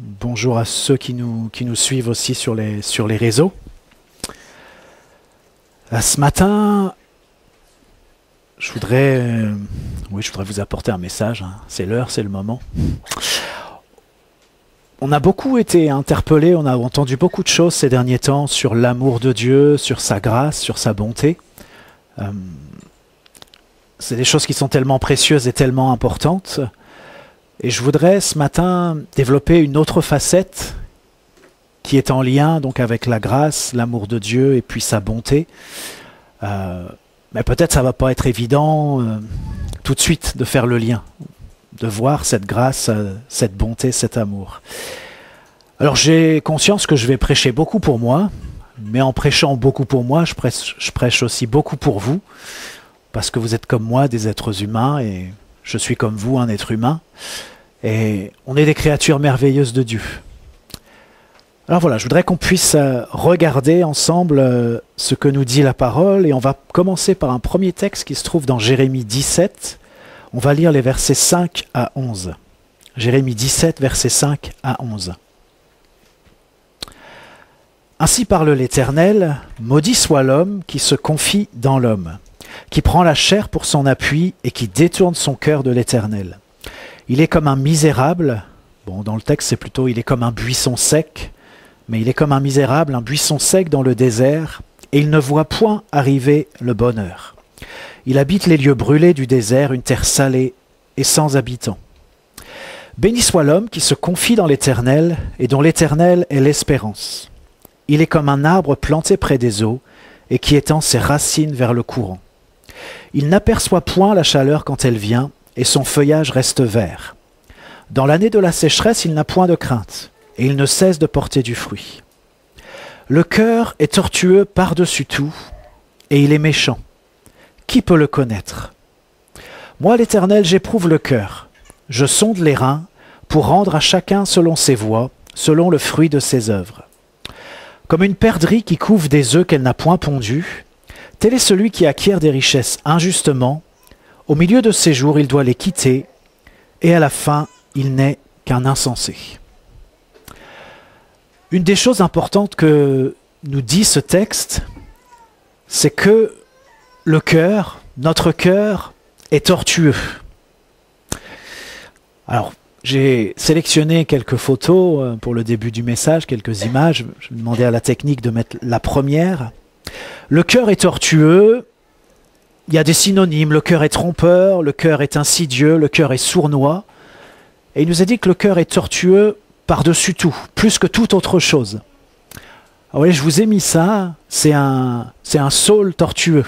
Bonjour à ceux qui nous suivent aussi sur les réseaux. Ce matin, je voudrais vous apporter un message. C'est l'heure, c'est le moment. On a beaucoup été interpellés, on a entendu beaucoup de choses ces derniers temps sur l'amour de Dieu, sur sa grâce, sur sa bonté. C'est des choses qui sont tellement précieuses et tellement importantes. Et je voudrais ce matin développer une autre facette qui est en lien donc avec la grâce, l'amour de Dieu et puis sa bonté. Mais peut-être ça va pas être évident tout de suite de faire le lien, de voir cette grâce, cette bonté, cet amour. Alors j'ai conscience que je vais prêcher beaucoup pour moi, mais en prêchant beaucoup pour moi, je prêche aussi beaucoup pour vous, parce que vous êtes comme moi des êtres humains et je suis comme vous un être humain. Et on est des créatures merveilleuses de Dieu. Alors voilà, je voudrais qu'on puisse regarder ensemble ce que nous dit la parole. Et on va commencer par un premier texte qui se trouve dans Jérémie 17. On va lire les versets 5 à 11. Jérémie 17, versets 5 à 11. Ainsi parle l'Éternel, maudit soit l'homme qui se confie dans l'homme, qui prend la chair pour son appui et qui détourne son cœur de l'Éternel. Il est comme un misérable, bon dans le texte c'est plutôt il est comme un buisson sec, mais il est comme un misérable, un buisson sec dans le désert, et il ne voit point arriver le bonheur. Il habite les lieux brûlés du désert, une terre salée et sans habitants. Béni soit l'homme qui se confie dans l'Éternel, et dont l'Éternel est l'espérance. Il est comme un arbre planté près des eaux, et qui étend ses racines vers le courant. Il n'aperçoit point la chaleur quand elle vient, et son feuillage reste vert. Dans l'année de la sécheresse, il n'a point de crainte, et il ne cesse de porter du fruit. Le cœur est tortueux par-dessus tout, et il est méchant. Qui peut le connaître? Moi, l'Éternel, j'éprouve le cœur. Je sonde les reins, pour rendre à chacun selon ses voies, selon le fruit de ses œuvres. Comme une perdrix qui couve des œufs qu'elle n'a point pondus, tel est celui qui acquiert des richesses injustement. Au milieu de ses jours, il doit les quitter, et à la fin, il n'est qu'un insensé. Une des choses importantes que nous dit ce texte, c'est que le cœur, notre cœur, est tortueux. Alors, j'ai sélectionné quelques photos pour le début du message, quelques images. Je vais demander à la technique de mettre la première. Le cœur est tortueux. Il y a des synonymes, le cœur est trompeur, le cœur est insidieux, le cœur est sournois. Et il nous a dit que le cœur est tortueux par-dessus tout, plus que toute autre chose. Alors voyez, je vous ai mis ça, c'est un saule tortueux.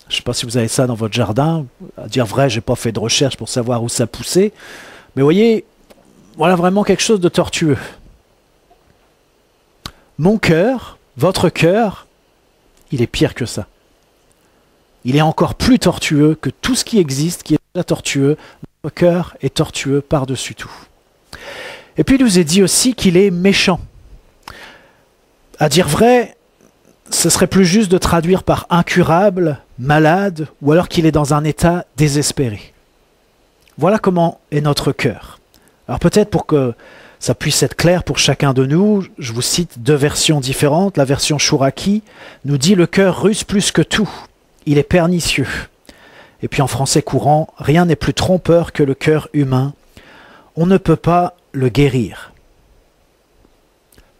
Je ne sais pas si vous avez ça dans votre jardin. À dire vrai, je n'ai pas fait de recherche pour savoir où ça poussait. Mais voyez, voilà vraiment quelque chose de tortueux. Mon cœur, votre cœur, il est pire que ça. Il est encore plus tortueux que tout ce qui existe, qui est déjà tortueux. Notre cœur est tortueux par-dessus tout. Et puis il nous est dit aussi qu'il est méchant. À dire vrai, ce serait plus juste de traduire par incurable, malade, ou alors qu'il est dans un état désespéré. Voilà comment est notre cœur. Alors peut-être pour que ça puisse être clair pour chacun de nous, je vous cite deux versions différentes. La version Chouraki nous dit « Le cœur ruse plus que tout ». Il est pernicieux. Et puis en français courant, rien n'est plus trompeur que le cœur humain. On ne peut pas le guérir.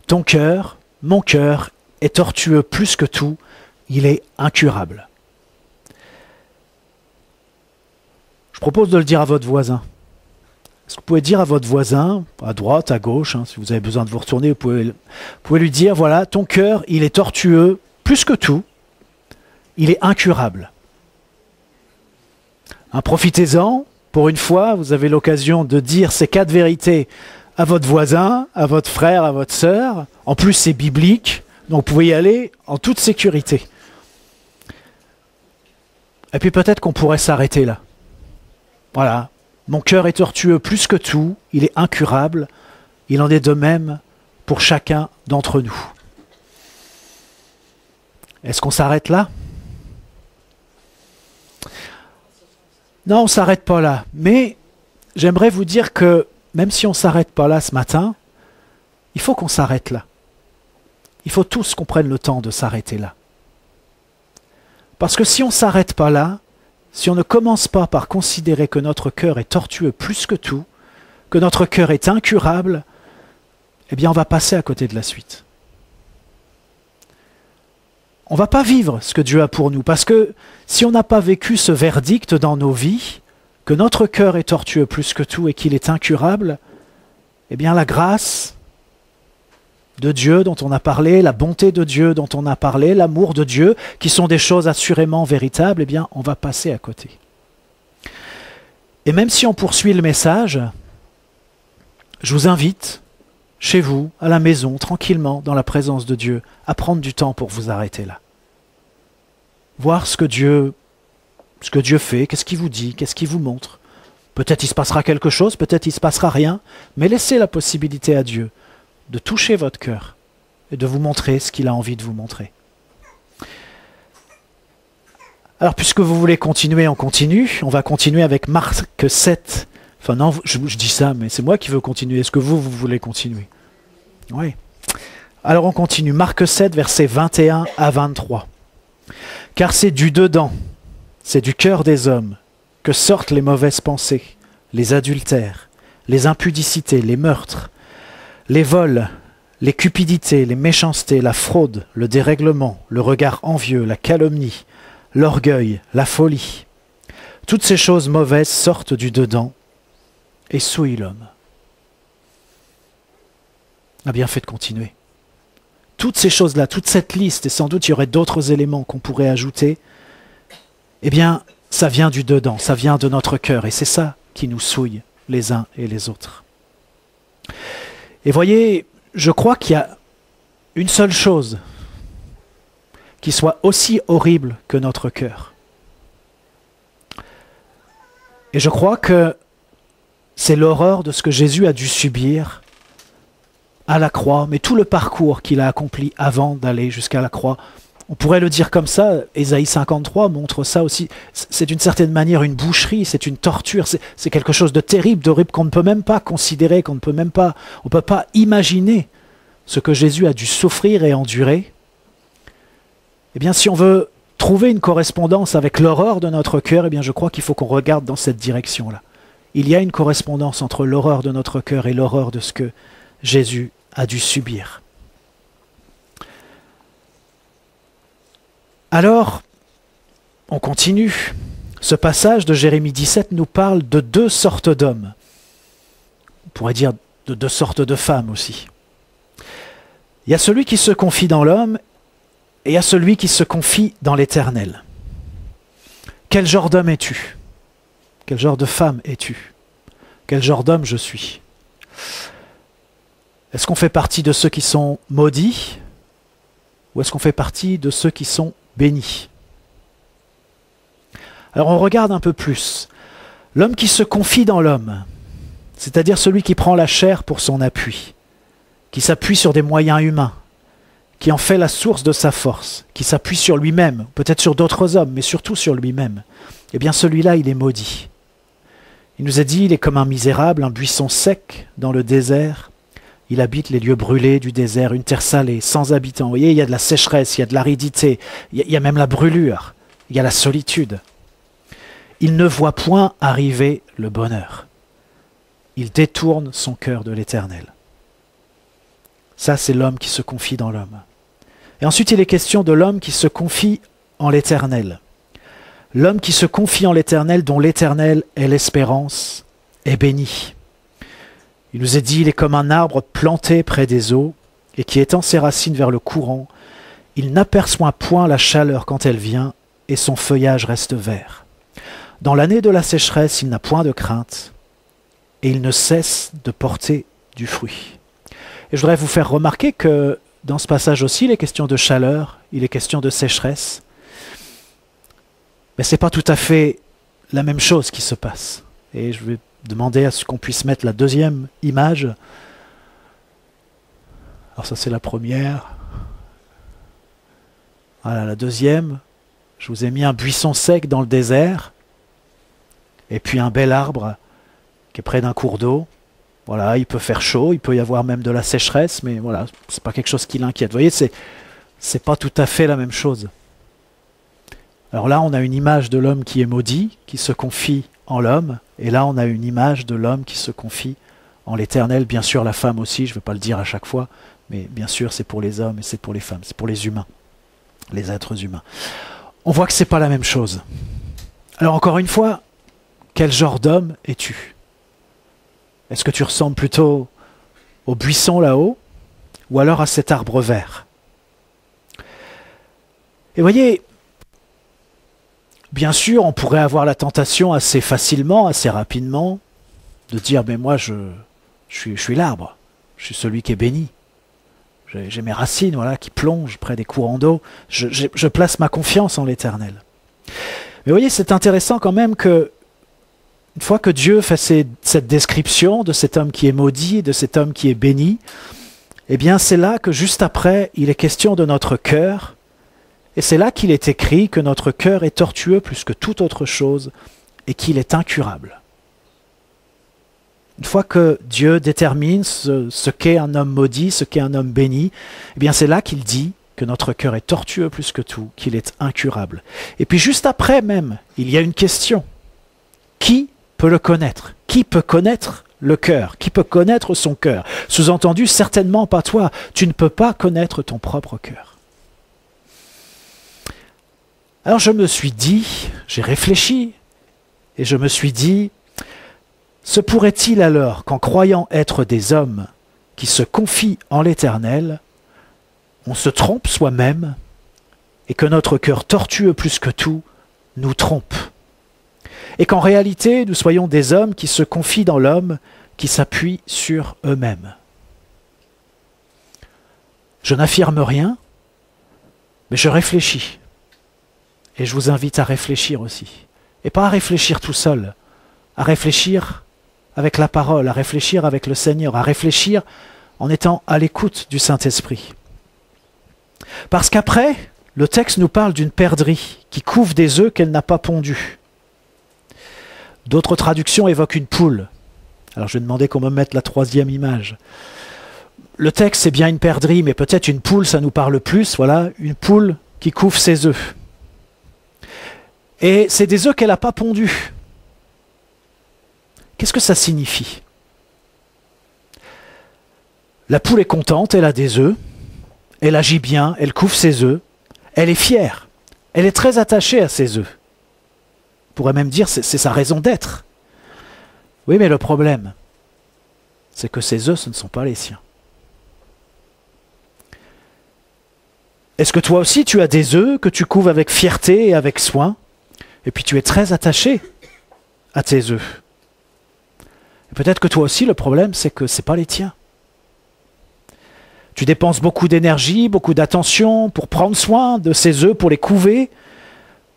Ton cœur, mon cœur, est tortueux plus que tout. Il est incurable. Je propose de le dire à votre voisin. Est-ce que vous pouvez dire à votre voisin, à droite, à gauche, si vous avez besoin de vous retourner, vous pouvez lui dire, voilà, ton cœur, il est tortueux plus que tout. Il est incurable. Profitez-en, pour une fois, vous avez l'occasion de dire ces quatre vérités à votre voisin, à votre frère, à votre sœur. En plus, c'est biblique, donc vous pouvez y aller en toute sécurité. Et puis peut-être qu'on pourrait s'arrêter là. Voilà, mon cœur est tortueux plus que tout, il est incurable, il en est de même pour chacun d'entre nous. Est-ce qu'on s'arrête là ? Non, on ne s'arrête pas là. Mais j'aimerais vous dire que même si on ne s'arrête pas là ce matin, il faut qu'on s'arrête là. Il faut tous qu'on prenne le temps de s'arrêter là. Parce que si on ne s'arrête pas là, si on ne commence pas par considérer que notre cœur est tortueux plus que tout, que notre cœur est incurable, eh bien on va passer à côté de la suite. On ne va pas vivre ce que Dieu a pour nous, parce que si on n'a pas vécu ce verdict dans nos vies, que notre cœur est tortueux plus que tout et qu'il est incurable, eh bien la grâce de Dieu dont on a parlé, la bonté de Dieu dont on a parlé, l'amour de Dieu, qui sont des choses assurément véritables, eh bien on va passer à côté. Et même si on poursuit le message, je vous invite, chez vous, à la maison, tranquillement, dans la présence de Dieu, à prendre du temps pour vous arrêter là. Voir ce que Dieu fait, qu'est-ce qu'il vous dit, qu'est-ce qu'il vous montre. Peut-être il se passera quelque chose, peut-être il ne se passera rien, mais laissez la possibilité à Dieu de toucher votre cœur et de vous montrer ce qu'il a envie de vous montrer. Alors, puisque vous voulez continuer, on continue. On va continuer avec Marc 7. Enfin non, je dis ça, mais c'est moi qui veux continuer. Est-ce que vous voulez continuer? Oui. Alors on continue. Marc 7, versets 21 à 23. Car c'est du dedans, c'est du cœur des hommes, que sortent les mauvaises pensées, les adultères, les impudicités, les meurtres, les vols, les cupidités, les méchancetés, la fraude, le dérèglement, le regard envieux, la calomnie, l'orgueil, la folie. Toutes ces choses mauvaises sortent du dedans et souillent l'homme. On a bien fait de continuer. Toutes ces choses-là, toute cette liste, et sans doute il y aurait d'autres éléments qu'on pourrait ajouter, eh bien, ça vient du dedans, ça vient de notre cœur, et c'est ça qui nous souille les uns et les autres. Et voyez, je crois qu'il y a une seule chose qui soit aussi horrible que notre cœur. Et je crois que c'est l'horreur de ce que Jésus a dû subir à la croix, mais tout le parcours qu'il a accompli avant d'aller jusqu'à la croix. On pourrait le dire comme ça, Ésaïe 53 montre ça aussi. C'est d'une certaine manière une boucherie, c'est une torture, c'est quelque chose de terrible, d'horrible, qu'on ne peut même pas considérer, on ne peut pas imaginer ce que Jésus a dû souffrir et endurer. Eh bien, si on veut trouver une correspondance avec l'horreur de notre cœur, eh bien, je crois qu'il faut qu'on regarde dans cette direction-là. Il y a une correspondance entre l'horreur de notre cœur et l'horreur de ce que Jésus a dû subir. Alors, on continue. Ce passage de Jérémie 17 nous parle de deux sortes d'hommes. On pourrait dire de deux sortes de femmes aussi. Il y a celui qui se confie dans l'homme et il y a celui qui se confie dans l'Éternel. Quel genre d'homme es-tu? Quel genre de femme es-tu? Quel genre d'homme je suis? Est-ce qu'on fait partie de ceux qui sont maudits ou est-ce qu'on fait partie de ceux qui sont bénis? Alors on regarde un peu plus. L'homme qui se confie dans l'homme, c'est-à-dire celui qui prend la chair pour son appui, qui s'appuie sur des moyens humains, qui en fait la source de sa force, qui s'appuie sur lui-même, peut-être sur d'autres hommes, mais surtout sur lui-même, eh bien celui-là, il est maudit. Il nous a dit, il est comme un misérable, un buisson sec dans le désert. Il habite les lieux brûlés du désert, une terre salée, sans habitants. Vous voyez, il y a de la sécheresse, il y a de l'aridité, il y a même la brûlure, il y a la solitude. Il ne voit point arriver le bonheur. Il détourne son cœur de l'Éternel. Ça, c'est l'homme qui se confie dans l'homme. Et ensuite, il est question de l'homme qui se confie en l'Éternel. L'homme qui se confie en l'Éternel, dont l'Éternel est l'espérance, est béni. Il nous est dit, il est comme un arbre planté près des eaux, et qui étend ses racines vers le courant. Il n'aperçoit point la chaleur quand elle vient, et son feuillage reste vert. Dans l'année de la sécheresse, il n'a point de crainte, et il ne cesse de porter du fruit. Et je voudrais vous faire remarquer que dans ce passage aussi, il est question de chaleur, il est question de sécheresse. Mais ce n'est pas tout à fait la même chose qui se passe. Et je vais demander à ce qu'on puisse mettre la deuxième image. Alors ça c'est la première. Voilà la deuxième. Je vous ai mis un buisson sec dans le désert. Et puis un bel arbre qui est près d'un cours d'eau. Voilà, il peut faire chaud, il peut y avoir même de la sécheresse, mais voilà, c'est pas quelque chose qui l'inquiète. Vous voyez, c'est pas tout à fait la même chose. Alors là, on a une image de l'homme qui est maudit, qui se confie en l'homme, et là, on a une image de l'homme qui se confie en l'Éternel. Bien sûr, la femme aussi, je ne vais pas le dire à chaque fois, mais bien sûr, c'est pour les hommes et c'est pour les femmes, c'est pour les humains, les êtres humains. On voit que c'est pas la même chose. Alors encore une fois, quel genre d'homme es-tu? Est-ce que tu ressembles plutôt au buisson là-haut, ou alors à cet arbre vert? Et voyez, bien sûr, on pourrait avoir la tentation assez facilement, assez rapidement, de dire, mais moi, je suis l'arbre, je suis celui qui est béni. J'ai mes racines, voilà, qui plongent près des courants d'eau. Je place ma confiance en l'Éternel. Mais vous voyez, c'est intéressant quand même que, une fois que Dieu fait cette description de cet homme qui est maudit, de cet homme qui est béni, eh bien c'est là que juste après, il est question de notre cœur, et c'est là qu'il est écrit que notre cœur est tortueux plus que toute autre chose, et qu'il est incurable. Une fois que Dieu détermine ce qu'est un homme maudit, ce qu'est un homme béni, eh bien c'est là qu'il dit que notre cœur est tortueux plus que tout, qu'il est incurable. Et puis juste après même, il y a une question. Qui peut le connaître? Qui peut connaître le cœur? Qui peut connaître son cœur? Sous-entendu, certainement pas toi. Tu ne peux pas connaître ton propre cœur. Alors je me suis dit, j'ai réfléchi, et je me suis dit, se pourrait-il alors qu'en croyant être des hommes qui se confient en l'Éternel, on se trompe soi-même et que notre cœur tortueux plus que tout nous trompe? Et qu'en réalité, nous soyons des hommes qui se confient dans l'homme, qui s'appuient sur eux-mêmes. Je n'affirme rien, mais je réfléchis. Et je vous invite à réfléchir aussi. Et pas à réfléchir tout seul, à réfléchir avec la parole, à réfléchir avec le Seigneur, à réfléchir en étant à l'écoute du Saint-Esprit. Parce qu'après, le texte nous parle d'une perdrix qui couve des œufs qu'elle n'a pas pondus. D'autres traductions évoquent une poule. Alors je vais demander qu'on me mette la troisième image. Le texte, c'est bien une perdrix, mais peut-être une poule, ça nous parle plus. Voilà, une poule qui couve ses œufs. Et c'est des œufs qu'elle n'a pas pondus. Qu'est-ce que ça signifie? La poule est contente, elle a des œufs, elle agit bien, elle couve ses œufs, elle est fière, elle est très attachée à ses œufs. On pourrait même dire c'est sa raison d'être. Oui, mais le problème, c'est que ces œufs, ce ne sont pas les siens. Est-ce que toi aussi tu as des œufs que tu couves avec fierté et avec soin, et puis tu es très attaché à tes œufs? Peut-être que toi aussi, le problème, c'est que ce n'est pas les tiens. Tu dépenses beaucoup d'énergie, beaucoup d'attention pour prendre soin de ces œufs, pour les couver,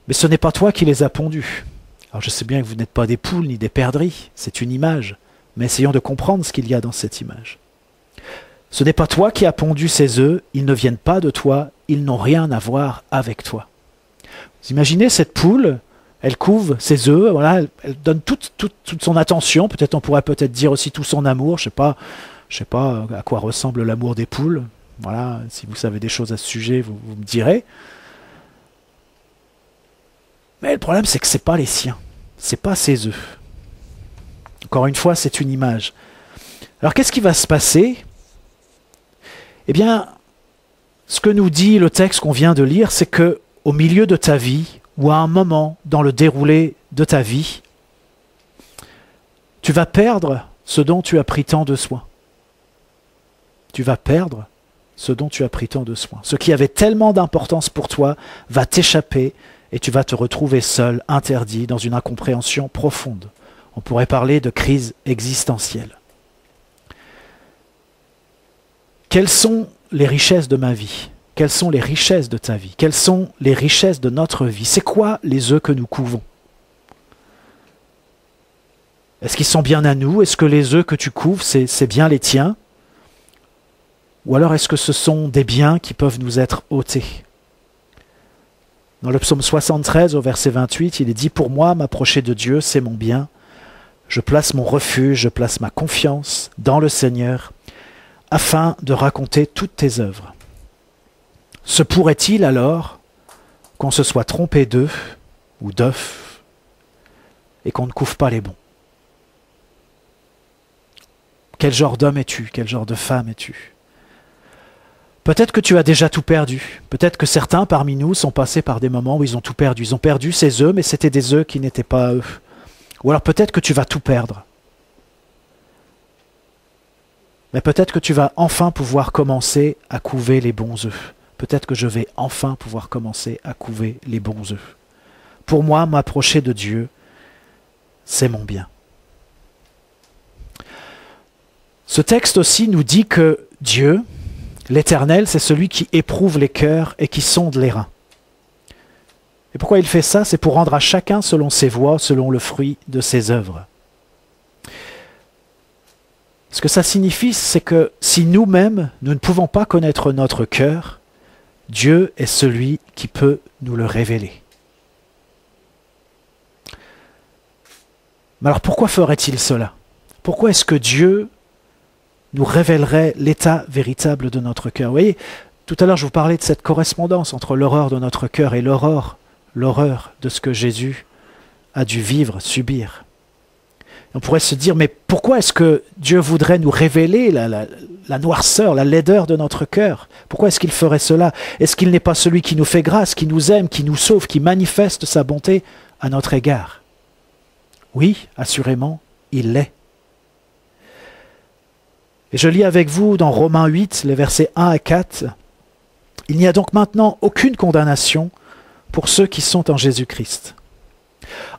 mais ce n'est pas toi qui les as pondus. Alors je sais bien que vous n'êtes pas des poules ni des perdrix, c'est une image, mais essayons de comprendre ce qu'il y a dans cette image. Ce n'est pas toi qui as pondu ces œufs, ils ne viennent pas de toi, ils n'ont rien à voir avec toi. Vous imaginez cette poule, elle couve ses œufs, voilà, elle donne toute son attention, peut-être on pourrait peut-être dire aussi tout son amour, je sais pas à quoi ressemble l'amour des poules, voilà, si vous savez des choses à ce sujet, vous me direz. Mais le problème, c'est que ce n'est pas les siens, ce n'est pas ses œufs. Encore une fois, c'est une image. Alors qu'est-ce qui va se passer? Eh bien, ce que nous dit le texte qu'on vient de lire, c'est que au milieu de ta vie, ou à un moment dans le déroulé de ta vie, tu vas perdre ce dont tu as pris tant de soin. Tu vas perdre ce dont tu as pris tant de soin. Ce qui avait tellement d'importance pour toi va t'échapper et tu vas te retrouver seul, interdit, dans une incompréhension profonde. On pourrait parler de crise existentielle. Quelles sont les richesses de ma vie ? Quelles sont les richesses de ta vie? Quelles sont les richesses de notre vie? C'est quoi les œufs que nous couvons? Est-ce qu'ils sont bien à nous? Est-ce que les œufs que tu couves, c'est bien les tiens? Ou alors est-ce que ce sont des biens qui peuvent nous être ôtés? Dans le psaume 73, au verset 28, il est dit « Pour moi, m'approcher de Dieu, c'est mon bien. Je place mon refuge, je place ma confiance dans le Seigneur, afin de raconter toutes tes œuvres. Se pourrait-il alors qu'on se soit trompé d'œuf ou d'œuf et qu'on ne couvre pas les bons? Quel genre d'homme es-tu? Quel genre de femme es-tu? Peut-être que tu as déjà tout perdu. Peut-être que certains parmi nous sont passés par des moments où ils ont tout perdu. Ils ont perdu ces œufs, mais c'était des œufs qui n'étaient pas eux. Ou alors peut-être que tu vas tout perdre. Mais peut-être que tu vas enfin pouvoir commencer à couver les bons œufs. Peut-être que je vais enfin pouvoir commencer à couver les bons œufs. Pour moi, m'approcher de Dieu, c'est mon bien. Ce texte aussi nous dit que Dieu, l'Éternel, c'est celui qui éprouve les cœurs et qui sonde les reins. Et pourquoi il fait ça? C'est pour rendre à chacun selon ses voies, selon le fruit de ses œuvres. Ce que ça signifie, c'est que si nous-mêmes, nous ne pouvons pas connaître notre cœur, Dieu est celui qui peut nous le révéler. Mais alors pourquoi ferait-il cela? Pourquoi est-ce que Dieu nous révélerait l'état véritable de notre cœur? Vous voyez, tout à l'heure je vous parlais de cette correspondance entre l'horreur de notre cœur et l'horreur de ce que Jésus a dû vivre, subir. On pourrait se dire, mais pourquoi est-ce que Dieu voudrait nous révéler la noirceur, la laideur de notre cœur? Pourquoi est-ce qu'il ferait cela? Est-ce qu'il n'est pas celui qui nous fait grâce, qui nous aime, qui nous sauve, qui manifeste sa bonté à notre égard? Oui, assurément, il l'est. Et je lis avec vous dans Romains 8, les versets 1 à 4. « Il n'y a donc maintenant aucune condamnation pour ceux qui sont en Jésus-Christ.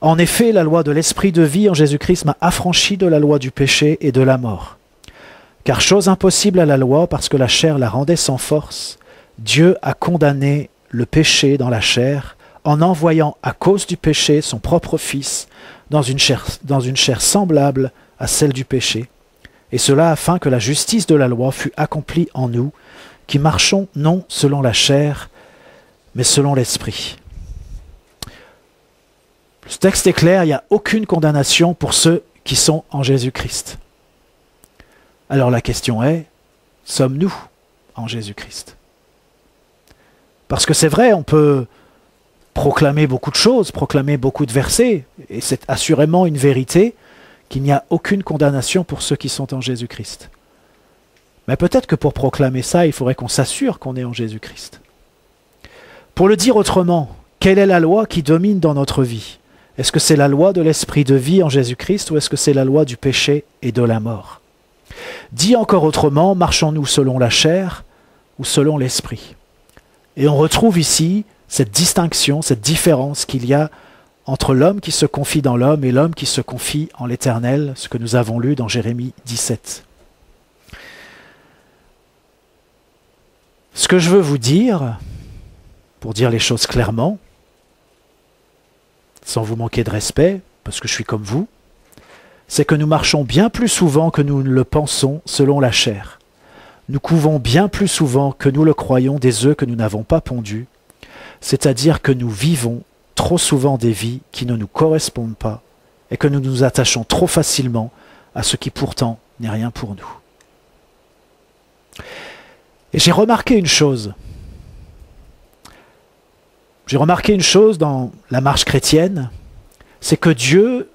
En effet, la loi de l'Esprit de vie en Jésus-Christ m'a affranchi de la loi du péché et de la mort. Car chose impossible à la loi, parce que la chair la rendait sans force, Dieu a condamné le péché dans la chair, en envoyant à cause du péché son propre Fils dans une chair semblable à celle du péché, et cela afin que la justice de la loi fût accomplie en nous, qui marchons non selon la chair, mais selon l'Esprit. » Ce texte est clair, il n'y a aucune condamnation pour ceux qui sont en Jésus-Christ. Alors la question est, sommes-nous en Jésus-Christ? Parce que c'est vrai, on peut proclamer beaucoup de choses, proclamer beaucoup de versets, et c'est assurément une vérité qu'il n'y a aucune condamnation pour ceux qui sont en Jésus-Christ. Mais peut-être que pour proclamer ça, il faudrait qu'on s'assure qu'on est en Jésus-Christ. Pour le dire autrement, quelle est la loi qui domine dans notre vie? Est-ce que c'est la loi de l'Esprit de vie en Jésus-Christ ou est-ce que c'est la loi du péché et de la mort? Dit encore autrement, marchons-nous selon la chair ou selon l'Esprit? Et on retrouve ici cette distinction, cette différence qu'il y a entre l'homme qui se confie dans l'homme et l'homme qui se confie en l'Éternel, ce que nous avons lu dans Jérémie 17. Ce que je veux vous dire, pour dire les choses clairement, sans vous manquer de respect, parce que je suis comme vous, c'est que nous marchons bien plus souvent que nous ne le pensons selon la chair. Nous couvons bien plus souvent que nous le croyons des œufs que nous n'avons pas pondus, c'est-à-dire que nous vivons trop souvent des vies qui ne nous correspondent pas et que nous nous attachons trop facilement à ce qui pourtant n'est rien pour nous. Et j'ai remarqué une chose. J'ai remarqué une chose dans la marche chrétienne, c'est que Dieu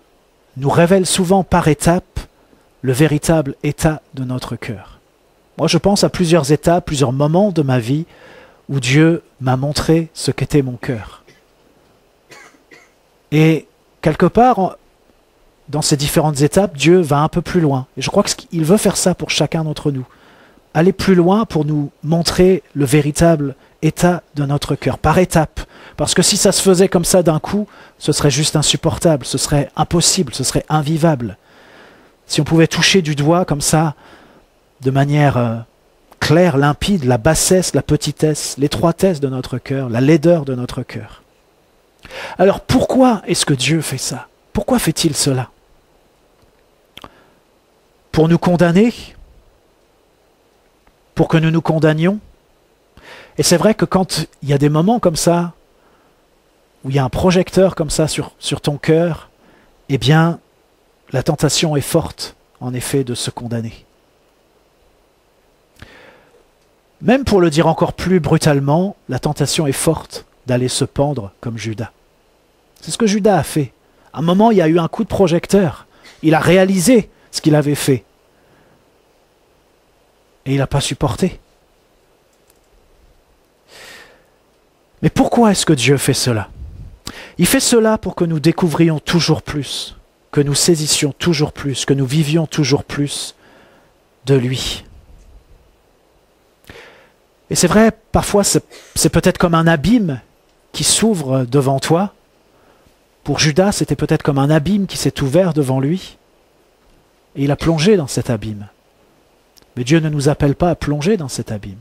nous révèle souvent par étapes le véritable état de notre cœur. Moi, je pense à plusieurs étapes, plusieurs moments de ma vie où Dieu m'a montré ce qu'était mon cœur. Et quelque part, dans ces différentes étapes, Dieu va un peu plus loin. Et je crois qu'il veut faire ça pour chacun d'entre nous. Aller plus loin pour nous montrer le véritable état de notre cœur, par étapes. Parce que si ça se faisait comme ça d'un coup, ce serait juste insupportable, ce serait impossible, ce serait invivable. Si on pouvait toucher du doigt comme ça, de manière claire, limpide, la bassesse, la petitesse, l'étroitesse de notre cœur, la laideur de notre cœur. Alors pourquoi est-ce que Dieu fait ça? Pourquoi fait-il cela? Pour nous condamner? Pour que nous nous condamnions? Et c'est vrai que quand il y a des moments comme ça, où il y a un projecteur comme ça sur ton cœur, eh bien, la tentation est forte, en effet, de se condamner. Même pour le dire encore plus brutalement, la tentation est forte d'aller se pendre comme Judas. C'est ce que Judas a fait. À un moment, il y a eu un coup de projecteur. Il a réalisé ce qu'il avait fait. Et il n'a pas supporté. Mais pourquoi est-ce que Dieu fait cela? Il fait cela pour que nous découvrions toujours plus, que nous saisissions toujours plus, que nous vivions toujours plus de lui. Et c'est vrai, parfois c'est peut-être comme un abîme qui s'ouvre devant toi. Pour Judas, c'était peut-être comme un abîme qui s'est ouvert devant lui. Et il a plongé dans cet abîme. Mais Dieu ne nous appelle pas à plonger dans cet abîme.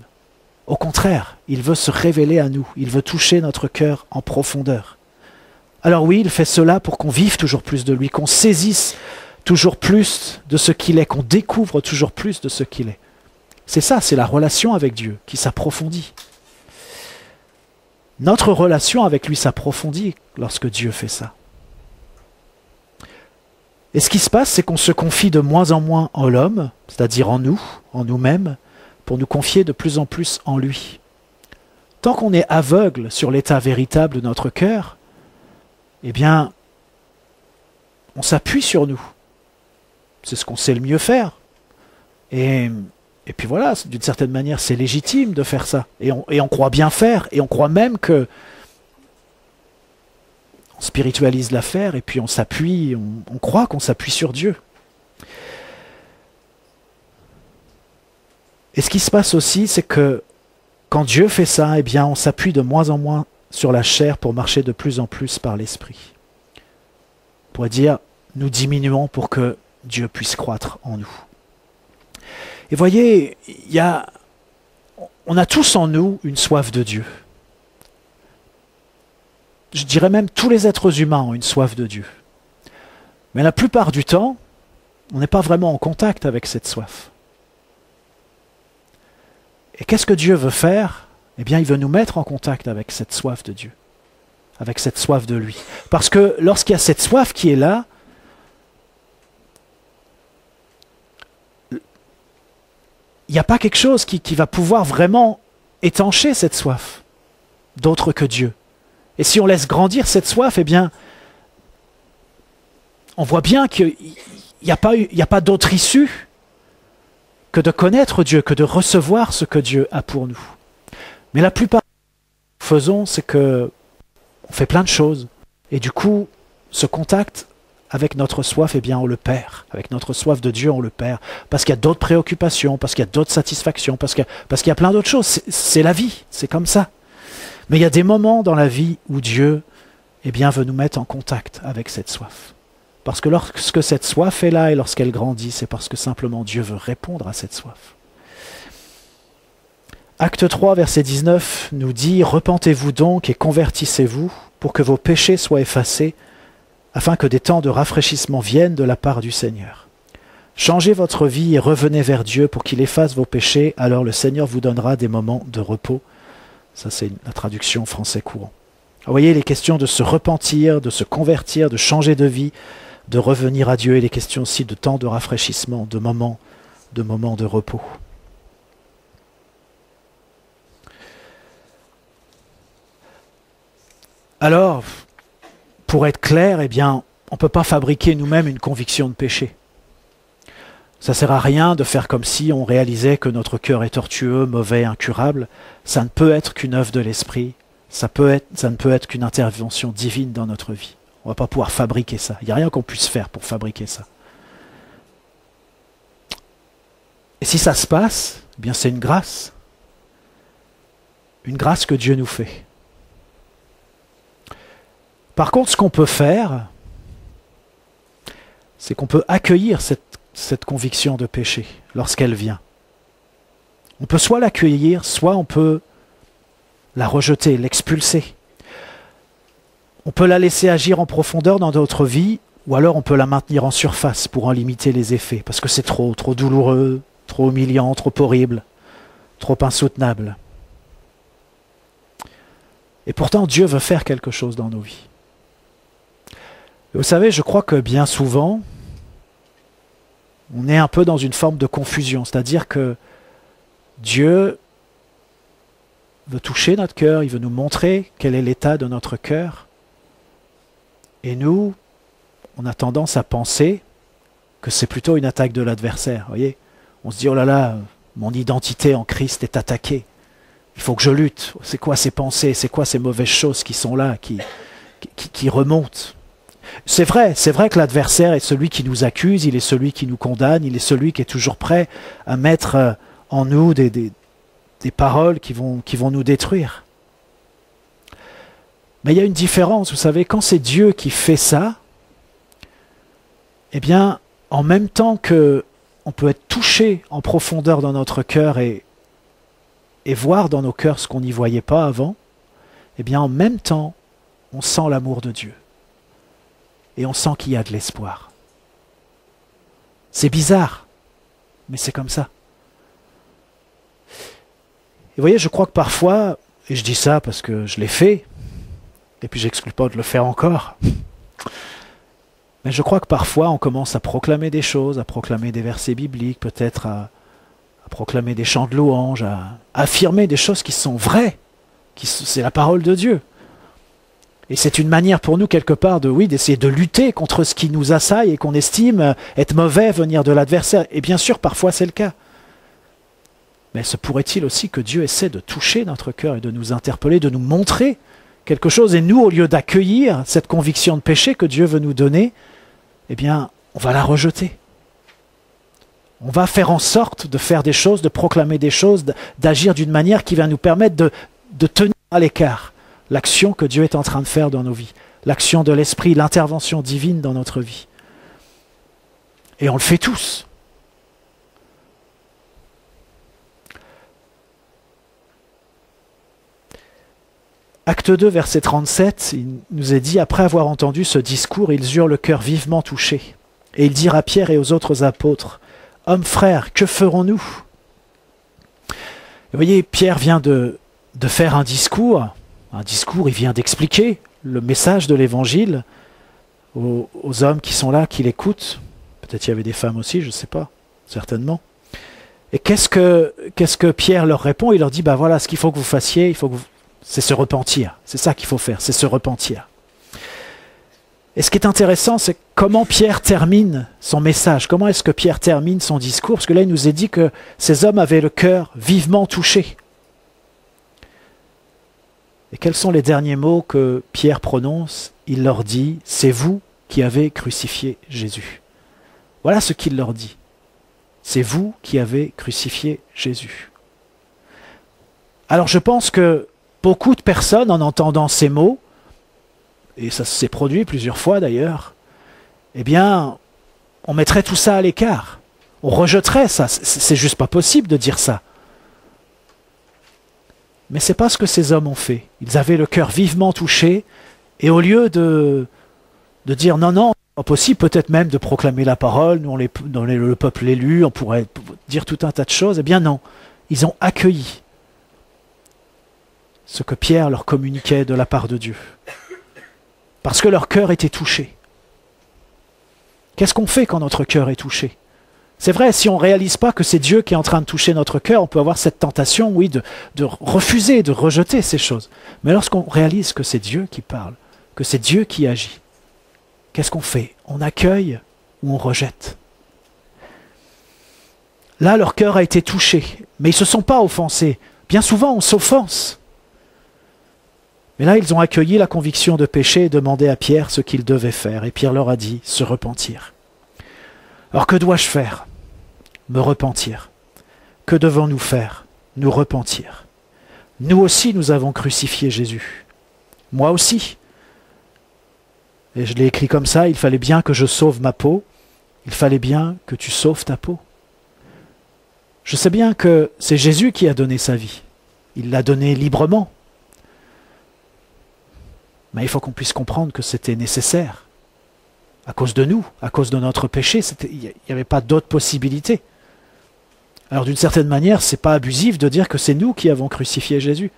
Au contraire, il veut se révéler à nous. Il veut toucher notre cœur en profondeur. Alors oui, il fait cela pour qu'on vive toujours plus de lui, qu'on saisisse toujours plus de ce qu'il est, qu'on découvre toujours plus de ce qu'il est. C'est ça, c'est la relation avec Dieu qui s'approfondit. Notre relation avec lui s'approfondit lorsque Dieu fait ça. Et ce qui se passe, c'est qu'on se confie de moins en moins en l'homme, c'est-à-dire en nous, en nous-mêmes, pour nous confier de plus en plus en lui. Tant qu'on est aveugle sur l'état véritable de notre cœur, eh bien, on s'appuie sur nous. C'est ce qu'on sait le mieux faire. Et puis voilà, d'une certaine manière, c'est légitime de faire ça. Et on croit bien faire, et on croit même que on spiritualise l'affaire, et puis on s'appuie, on croit qu'on s'appuie sur Dieu. Et ce qui se passe aussi, c'est que quand Dieu fait ça, eh bien, on s'appuie de moins en moins sur la chair pour marcher de plus en plus par l'esprit. On pourrait dire, nous diminuons pour que Dieu puisse croître en nous. Et voyez, on a tous en nous une soif de Dieu. Je dirais même tous les êtres humains ont une soif de Dieu. Mais la plupart du temps, on n'est pas vraiment en contact avec cette soif. Et qu'est-ce que Dieu veut faire? Eh bien, il veut nous mettre en contact avec cette soif de Dieu, avec cette soif de lui. Parce que lorsqu'il y a cette soif qui est là, il n'y a pas quelque chose qui va pouvoir vraiment étancher cette soif, d'autre que Dieu. Et si on laisse grandir cette soif, eh bien, on voit bien qu'il n'y a pas d'autre issue que de connaître Dieu, que de recevoir ce que Dieu a pour nous. Mais la plupart de ce que nous faisons, c'est que on fait plein de choses. Et du coup, ce contact avec notre soif, eh bien, on le perd. Avec notre soif de Dieu, on le perd. Parce qu'il y a d'autres préoccupations, parce qu'il y a d'autres satisfactions, parce qu'il y a plein d'autres choses. C'est la vie, c'est comme ça. Mais il y a des moments dans la vie où Dieu, eh bien, veut nous mettre en contact avec cette soif. Parce que lorsque cette soif est là et lorsqu'elle grandit, c'est parce que simplement Dieu veut répondre à cette soif. Acte 3, verset 19 nous dit « Repentez-vous donc et convertissez-vous pour que vos péchés soient effacés, afin que des temps de rafraîchissement viennent de la part du Seigneur. Changez votre vie et revenez vers Dieu pour qu'il efface vos péchés, alors le Seigneur vous donnera des moments de repos. » Ça, c'est la traduction français courant. Vous voyez, les questions de se repentir, de se convertir, de changer de vie, de revenir à Dieu, et les questions aussi de temps de rafraîchissement, de moments de repos. Alors, pour être clair, eh bien, on ne peut pas fabriquer nous-mêmes une conviction de péché. Ça ne sert à rien de faire comme si on réalisait que notre cœur est tortueux, mauvais, incurable. Ça ne peut être qu'une œuvre de l'esprit. Ça ne peut être qu'une intervention divine dans notre vie. On ne va pas pouvoir fabriquer ça. Il n'y a rien qu'on puisse faire pour fabriquer ça. Et si ça se passe, eh bien c'est une grâce. Une grâce que Dieu nous fait. Par contre, ce qu'on peut faire, c'est qu'on peut accueillir cette conviction de péché lorsqu'elle vient. On peut soit l'accueillir, soit on peut la rejeter, l'expulser. On peut la laisser agir en profondeur dans notre vie, ou alors on peut la maintenir en surface pour en limiter les effets, parce que c'est trop douloureux, trop humiliant, trop horrible, trop insoutenable. Et pourtant, Dieu veut faire quelque chose dans nos vies. Et vous savez, je crois que bien souvent, On est un peu dans une forme de confusion, c'est-à-dire que Dieu veut toucher notre cœur, il veut nous montrer quel est l'état de notre cœur. Et nous, on a tendance à penser que c'est plutôt une attaque de l'adversaire. Voyez, on se dit, oh là là, mon identité en Christ est attaquée. Il faut que je lutte. C'est quoi ces pensées? C'est quoi ces mauvaises choses qui sont là, qui remontent? C'est vrai que l'adversaire est celui qui nous accuse, il est celui qui nous condamne, il est celui qui est toujours prêt à mettre en nous des paroles qui vont nous détruire. Mais il y a une différence, vous savez, quand c'est Dieu qui fait ça, eh bien, en même temps que on peut être touché en profondeur dans notre cœur et voir dans nos cœurs ce qu'on n'y voyait pas avant, eh bien, en même temps, on sent l'amour de Dieu. Et on sent qu'il y a de l'espoir. C'est bizarre, mais c'est comme ça. Et vous voyez, je crois que parfois, et je dis ça parce que je l'ai fait, et puis j'exclus pas de le faire encore, mais je crois que parfois on commence à proclamer des choses, à proclamer des versets bibliques, peut-être à proclamer des chants de louange, à affirmer des choses qui sont vraies, c'est la parole de Dieu. Et c'est une manière pour nous quelque part d'essayer de lutter contre ce qui nous assaille et qu'on estime être mauvais venir de l'adversaire. Et bien sûr, parfois c'est le cas. Mais se pourrait-il aussi que Dieu essaie de toucher notre cœur et de nous interpeller, de nous montrer quelque chose, et nous, au lieu d'accueillir cette conviction de péché que Dieu veut nous donner, eh bien, on va la rejeter. On va faire en sorte de faire des choses, de proclamer des choses, d'agir d'une manière qui va nous permettre de tenir à l'écart l'action que Dieu est en train de faire dans nos vies, l'action de l'Esprit, l'intervention divine dans notre vie. Et on le fait tous. Acte 2, verset 37, il nous est dit, après avoir entendu ce discours, ils eurent le cœur vivement touché. Et ils dirent à Pierre et aux autres apôtres, « Hommes frères, que ferons-nous » Vous voyez, Pierre vient de faire un discours, il vient d'expliquer le message de l'Évangile aux hommes qui sont là, qui l'écoutent. Peut-être il y avait des femmes aussi, je ne sais pas, certainement. Et qu'est-ce que Pierre leur répond? Il leur dit, voilà, ce qu'il faut que vous fassiez, c'est se repentir. C'est ça qu'il faut faire, c'est se repentir. Et ce qui est intéressant, c'est comment Pierre termine son message. Comment est-ce que Pierre termine son discours? Parce que là, il nous est dit que ces hommes avaient le cœur vivement touché. Et quels sont les derniers mots que Pierre prononce? Il leur dit, c'est vous qui avez crucifié Jésus. Voilà ce qu'il leur dit. C'est vous qui avez crucifié Jésus. Alors je pense que beaucoup de personnes, en entendant ces mots, et ça s'est produit plusieurs fois d'ailleurs, eh bien, on mettrait tout ça à l'écart. On rejetterait ça. C'est juste pas possible de dire ça. Mais c'est pas ce que ces hommes ont fait. Ils avaient le cœur vivement touché, et au lieu de dire non, pas possible, peut-être même de proclamer la parole, nous le peuple élu, on pourrait dire tout un tas de choses, eh bien non, ils ont accueilli ce que Pierre leur communiquait de la part de Dieu. Parce que leur cœur était touché. Qu'est-ce qu'on fait quand notre cœur est touché? C'est vrai, si on ne réalise pas que c'est Dieu qui est en train de toucher notre cœur, on peut avoir cette tentation, oui, de refuser, de rejeter ces choses. Mais lorsqu'on réalise que c'est Dieu qui parle, que c'est Dieu qui agit, qu'est-ce qu'on fait? On accueille ou on rejette? Là, leur cœur a été touché, mais ils ne se sont pas offensés. Bien souvent, on s'offense. Mais là, ils ont accueilli la conviction de péché et demandé à Pierre ce qu'il devait faire. Et Pierre leur a dit, se repentir. Alors que dois-je faire? Me repentir. Que devons-nous faire? Nous repentir. Nous aussi, nous avons crucifié Jésus. Moi aussi. Et je l'ai écrit comme ça, il fallait bien que je sauve ma peau. Il fallait bien que tu sauves ta peau. Je sais bien que c'est Jésus qui a donné sa vie. Il l'a donnée librement. Mais il faut qu'on puisse comprendre que c'était nécessaire. À cause de nous, à cause de notre péché, il n'y avait pas d'autre possibilité. Alors d'une certaine manière, ce n'est pas abusif de dire que c'est nous qui avons crucifié Jésus.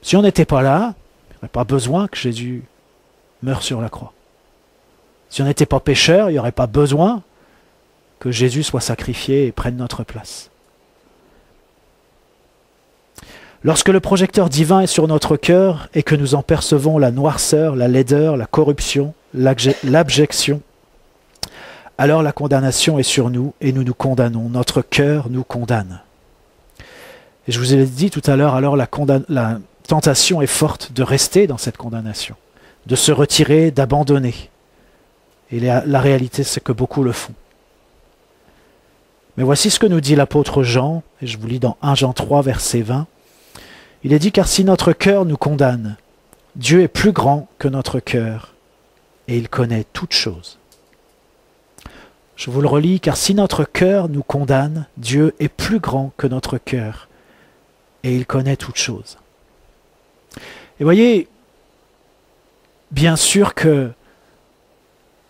Si on n'était pas là, il n'y aurait pas besoin que Jésus meure sur la croix. Si on n'était pas pécheur, il n'y aurait pas besoin que Jésus soit sacrifié et prenne notre place. Lorsque le projecteur divin est sur notre cœur et que nous en percevons la noirceur, la laideur, la corruption, l'abjection, alors la condamnation est sur nous et nous nous condamnons. Notre cœur nous condamne. Et je vous ai dit tout à l'heure, alors la tentation est forte de rester dans cette condamnation, de se retirer, d'abandonner. Et la réalité, c'est que beaucoup le font. Mais voici ce que nous dit l'apôtre Jean, et je vous lis dans 1 Jean 3, verset 20. Il est dit, car si notre cœur nous condamne, Dieu est plus grand que notre cœur, et il connaît toutes choses. Je vous le relis, car si notre cœur nous condamne, Dieu est plus grand que notre cœur, et il connaît toutes choses. Et voyez, bien sûr que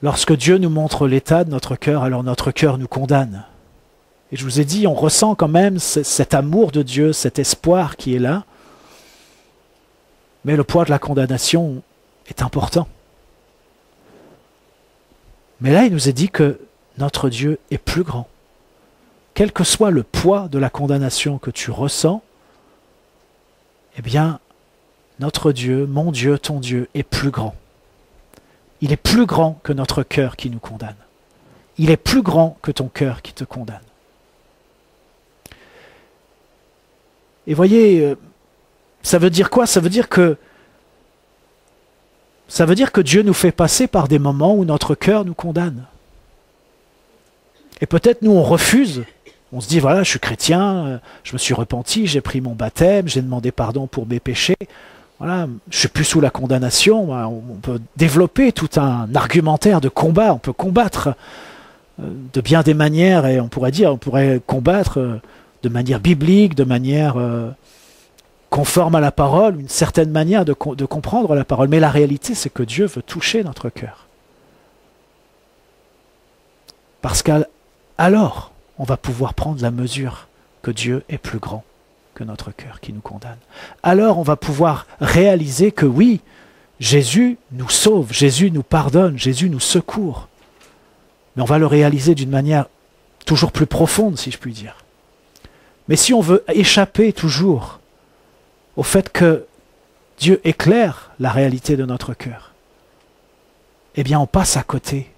lorsque Dieu nous montre l'état de notre cœur, alors notre cœur nous condamne. Et je vous ai dit, on ressent quand même cet amour de Dieu, cet espoir qui est là, mais le poids de la condamnation est important. Mais là, il nous est dit que notre Dieu est plus grand. Quel que soit le poids de la condamnation que tu ressens, eh bien, notre Dieu, mon Dieu, ton Dieu, est plus grand. Il est plus grand que notre cœur qui nous condamne. Il est plus grand que ton cœur qui te condamne. Et voyez, ça veut dire quoi? Ça veut dire que Dieu nous fait passer par des moments où notre cœur nous condamne. Et peut-être nous on refuse, on se dit voilà, je suis chrétien, je me suis repenti, j'ai pris mon baptême, j'ai demandé pardon pour mes péchés, voilà, je suis plus sous la condamnation. On peut développer tout un argumentaire de combat, on peut combattre de bien des manières, et on pourrait combattre de manière biblique, de manière conforme à la parole, une certaine manière de comprendre la parole. Mais la réalité, c'est que Dieu veut toucher notre cœur. Parce qu'alors, on va pouvoir prendre la mesure que Dieu est plus grand que notre cœur qui nous condamne. Alors, on va pouvoir réaliser que oui, Jésus nous sauve, Jésus nous pardonne, Jésus nous secourt. Mais on va le réaliser d'une manière toujours plus profonde, si je puis dire. Mais si on veut échapper toujours au fait que Dieu éclaire la réalité de notre cœur, eh bien on passe à côté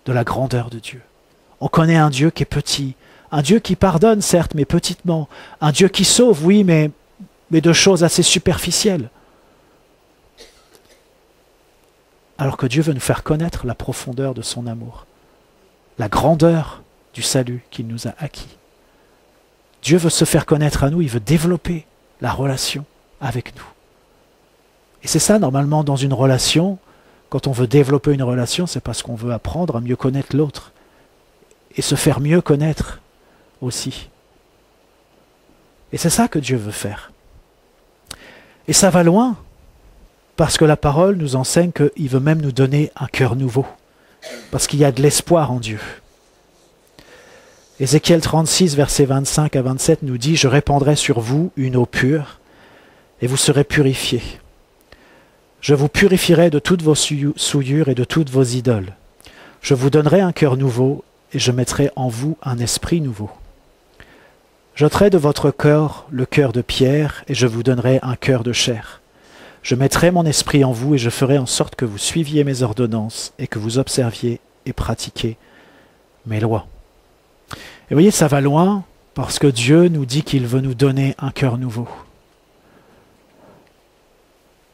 de la grandeur de Dieu. On connaît un Dieu qui est petit, un Dieu qui pardonne certes, mais petitement, un Dieu qui sauve, oui, mais de choses assez superficielles. Alors que Dieu veut nous faire connaître la profondeur de son amour, la grandeur du salut qu'il nous a acquis. Dieu veut se faire connaître à nous, il veut développer la relation avec nous. Et c'est ça, normalement, dans une relation, quand on veut développer une relation, c'est parce qu'on veut apprendre à mieux connaître l'autre et se faire mieux connaître aussi. Et c'est ça que Dieu veut faire. Et ça va loin, parce que la parole nous enseigne qu'il veut même nous donner un cœur nouveau, parce qu'il y a de l'espoir en Dieu. Ézéchiel 36, versets 25 à 27 nous dit « Je répandrai sur vous une eau pure, et vous serez purifiés. Je vous purifierai de toutes vos souillures et de toutes vos idoles. Je vous donnerai un cœur nouveau, et je mettrai en vous un esprit nouveau. J'ôterai de votre corps le cœur de pierre, et je vous donnerai un cœur de chair. Je mettrai mon esprit en vous, et je ferai en sorte que vous suiviez mes ordonnances, et que vous observiez et pratiquiez mes lois. » Et vous voyez, ça va loin, parce que Dieu nous dit qu'il veut nous donner un cœur nouveau.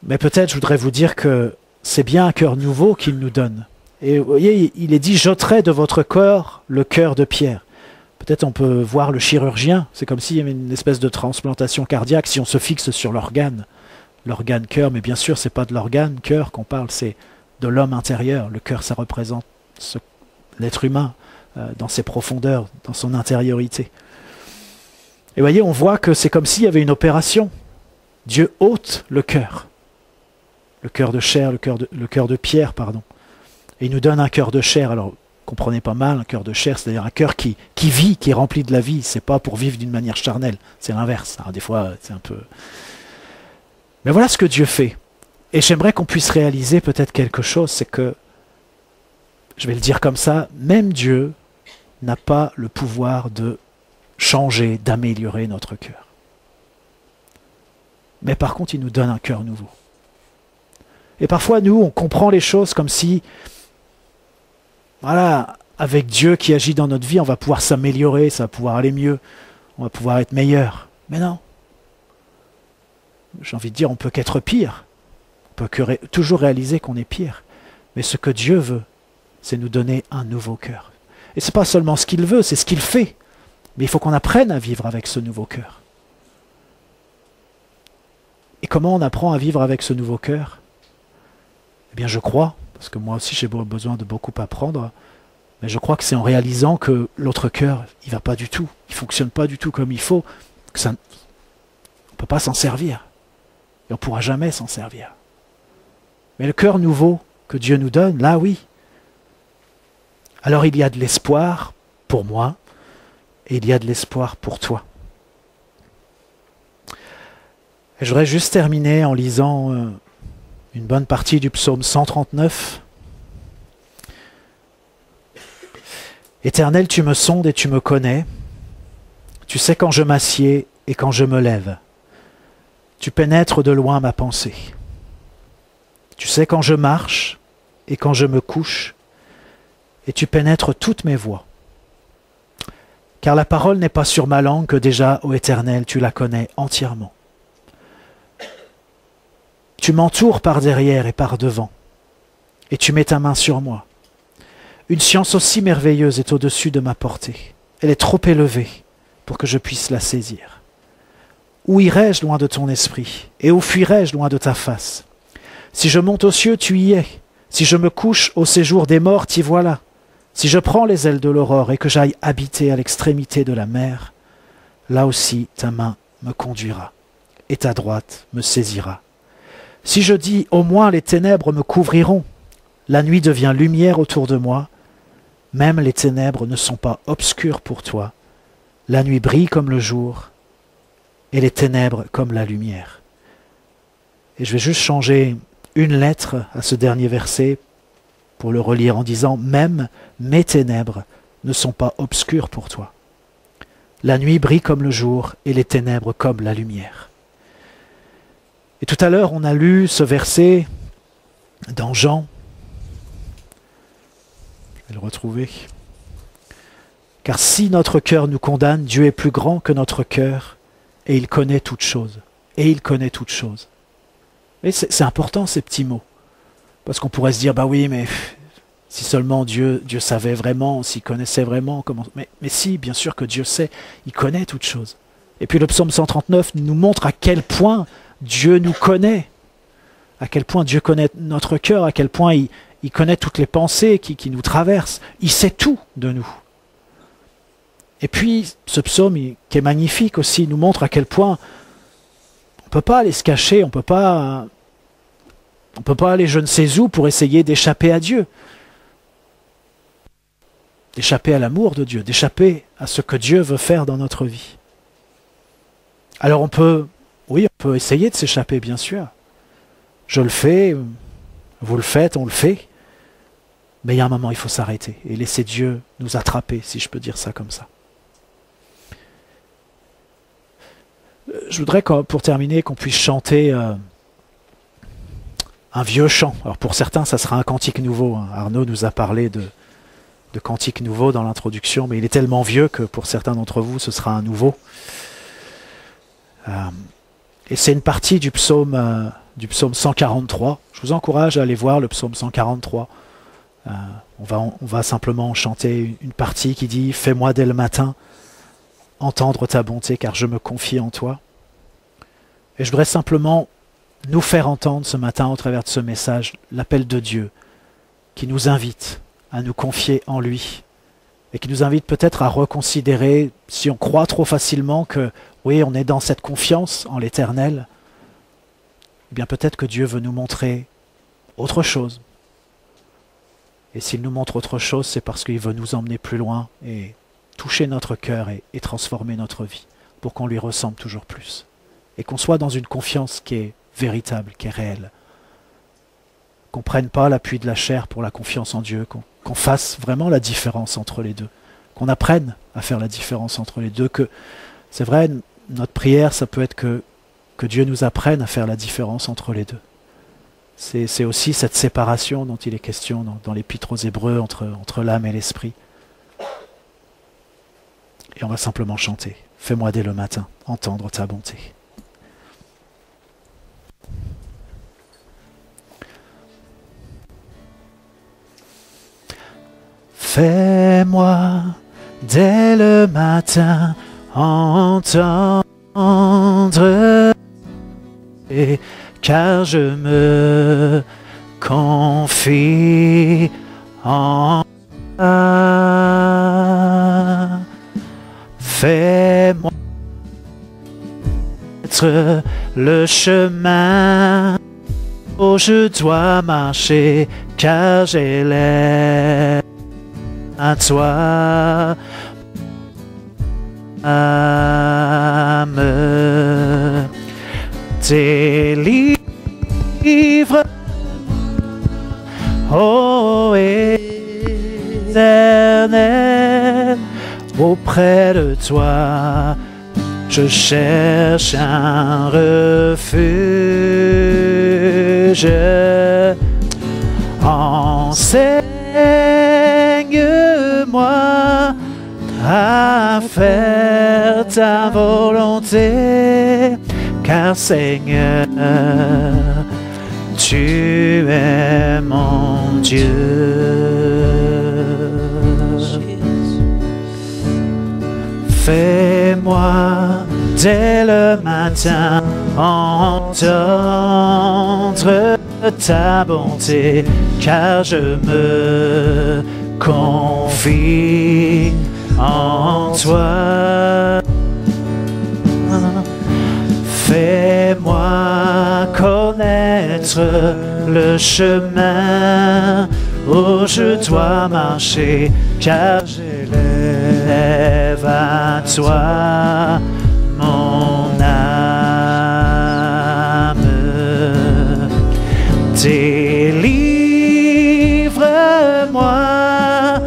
Mais peut-être, je voudrais vous dire que c'est bien un cœur nouveau qu'il nous donne. Et vous voyez, il est dit « J'ôterai de votre corps le cœur de pierre ». Peut-être on peut voir le chirurgien, c'est comme s'il y avait une espèce de transplantation cardiaque, si on se fixe sur l'organe cœur, mais bien sûr, ce n'est pas de l'organe cœur qu'on parle, c'est de l'homme intérieur. Le cœur, ça représente l'être humain dans ses profondeurs, dans son intériorité. Et vous voyez, on voit que c'est comme s'il y avait une opération. Dieu ôte le cœur de chair, le cœur de pierre, pardon. Et il nous donne un cœur de chair. Alors, comprenez pas mal, un cœur de chair, c'est-à-dire un cœur qui vit, qui est rempli de la vie. C'est pas pour vivre d'une manière charnelle, c'est l'inverse. Alors, des fois, c'est un peu... Mais voilà ce que Dieu fait. Et j'aimerais qu'on puisse réaliser peut-être quelque chose, c'est que, je vais le dire comme ça, même Dieu n'a pas le pouvoir de changer, d'améliorer notre cœur. Mais par contre, il nous donne un cœur nouveau. Et parfois, nous, on comprend les choses comme si, voilà, avec Dieu qui agit dans notre vie, on va pouvoir s'améliorer, ça va pouvoir aller mieux, on va pouvoir être meilleur. Mais non. J'ai envie de dire, on peut qu'être pire. On peut toujours réaliser qu'on est pire. Mais ce que Dieu veut, c'est nous donner un nouveau cœur. Et ce n'est pas seulement ce qu'il veut, c'est ce qu'il fait. Mais il faut qu'on apprenne à vivre avec ce nouveau cœur. Et comment on apprend à vivre avec ce nouveau cœur? Eh bien, je crois, parce que moi aussi j'ai besoin de beaucoup apprendre, mais je crois que c'est en réalisant que l'autre cœur, il ne va pas du tout, il ne fonctionne pas du tout comme il faut, que ça, on ne peut pas s'en servir. Et on ne pourra jamais s'en servir. Mais le cœur nouveau que Dieu nous donne, là oui. Alors il y a de l'espoir pour moi, et il y a de l'espoir pour toi. Et je voudrais juste terminer en lisant une bonne partie du psaume 139. Éternel, tu me sondes et tu me connais. Tu sais quand je m'assieds et quand je me lève. Tu pénètres de loin ma pensée. Tu sais quand je marche et quand je me couche, et tu pénètres toutes mes voies. Car la parole n'est pas sur ma langue que déjà, ô Éternel, tu la connais entièrement. Tu m'entoures par derrière et par devant, et tu mets ta main sur moi. Une science aussi merveilleuse est au-dessus de ma portée. Elle est trop élevée pour que je puisse la saisir. Où irai-je loin de ton esprit, et où fuirai-je loin de ta face? Si je monte aux cieux, tu y es. Si je me couche au séjour des morts, t'y voilà. Si je prends les ailes de l'aurore et que j'aille habiter à l'extrémité de la mer, là aussi ta main me conduira, et ta droite me saisira. Si je dis, au moins les ténèbres me couvriront, la nuit devient lumière autour de moi, même les ténèbres ne sont pas obscures pour toi, la nuit brille comme le jour, et les ténèbres comme la lumière. Et je vais juste changer une lettre à ce dernier verset pour le relire en disant « Même mes ténèbres ne sont pas obscures pour toi. La nuit brille comme le jour et les ténèbres comme la lumière. » Et tout à l'heure, on a lu ce verset dans Jean. Je vais le retrouver. « Car si notre cœur nous condamne, Dieu est plus grand que notre cœur et il connaît toutes choses. » Et il connaît toutes choses. Et c'est important ces petits mots. Parce qu'on pourrait se dire, bah oui, mais si seulement Dieu savait vraiment, s'il connaissait vraiment, comment... Mais si, bien sûr que Dieu sait, il connaît toutes choses. Et puis le psaume 139 nous montre à quel point Dieu nous connaît, à quel point Dieu connaît notre cœur, à quel point il connaît toutes les pensées qui nous traversent. Il sait tout de nous. Et puis ce psaume qui est magnifique aussi nous montre à quel point on ne peut pas aller se cacher, on ne peut pas aller je ne sais où pour essayer d'échapper à Dieu. D'échapper à l'amour de Dieu, d'échapper à ce que Dieu veut faire dans notre vie. Alors on peut essayer de s'échapper, bien sûr. Je le fais, vous le faites, on le fait. Mais il y a un moment, il faut s'arrêter et laisser Dieu nous attraper, si je peux dire ça comme ça. Je voudrais, pour terminer, qu'on puisse chanter un vieux chant. Alors pour certains, ça sera un cantique nouveau. Arnaud nous a parlé de cantique nouveau dans l'introduction, mais il est tellement vieux que pour certains d'entre vous, ce sera un nouveau. Et c'est une partie du psaume 143. Je vous encourage à aller voir le psaume 143. On va simplement chanter une partie qui dit « Fais-moi dès le matin entendre ta bonté, car je me confie en toi. » Et je voudrais simplement nous faire entendre ce matin, au travers de ce message, l'appel de Dieu qui nous invite à nous confier en lui et qui nous invite peut-être à reconsidérer, si on croit trop facilement que, oui, on est dans cette confiance en l'Éternel, eh bien peut-être que Dieu veut nous montrer autre chose. Et s'il nous montre autre chose, c'est parce qu'il veut nous emmener plus loin et toucher notre cœur et transformer notre vie pour qu'on lui ressemble toujours plus. Et qu'on soit dans une confiance qui est véritable, qui est réelle. Qu'on ne prenne pas l'appui de la chair pour la confiance en Dieu, qu'on fasse vraiment la différence entre les deux. qu'on apprenne à faire la différence entre les deux. Que c'est vrai, notre prière, ça peut être que Dieu nous apprenne à faire la différence entre les deux. C'est aussi cette séparation dont il est question dans l'Épître aux Hébreux entre l'âme et l'esprit. Et on va simplement chanter. Fais-moi dès le matin entendre ta bonté. Fais-moi dès le matin entendre, car je me confie en toi. Fais-moi être le chemin où je dois marcher, car j'ai l'air à toi. Âme, délivre, ô Éternel, auprès de toi, je cherche un refuge. Enseigne-moi à faire ta volonté, car Seigneur, tu es mon Dieu. Fais-moi dès le matin entendre ta bonté, car je me confie en toi. Fais-moi connaître le chemin où je dois marcher, car j'élève à toi mon âme. Délivre-moi,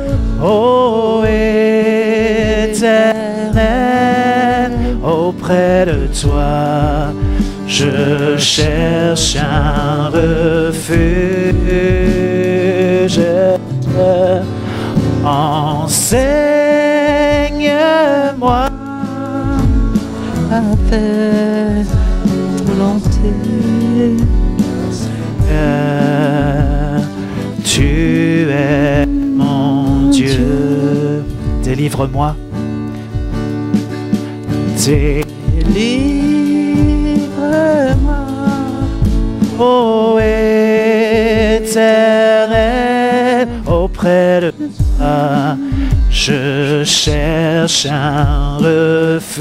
ô Éternel, auprès de toi, je cherche un refuge. Enseigne-moi à faire ta volonté. Tu es mon Dieu. Délivre-moi. Délivre-moi, ô Éternel, auprès de toi, je cherche un refuge.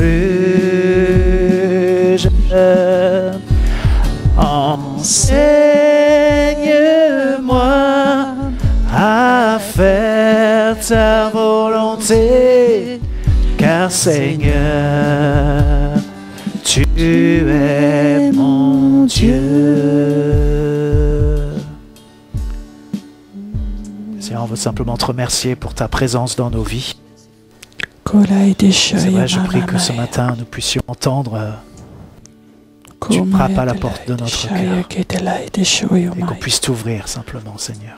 Enseigne-moi à faire ta volonté, car Seigneur, tu es mon Dieu. Seigneur, on veut simplement te remercier pour ta présence dans nos vies. C'est vrai, je prie que ce matin, nous puissions entendre tu frappes à la porte de notre cœur et qu'on puisse t'ouvrir simplement, Seigneur.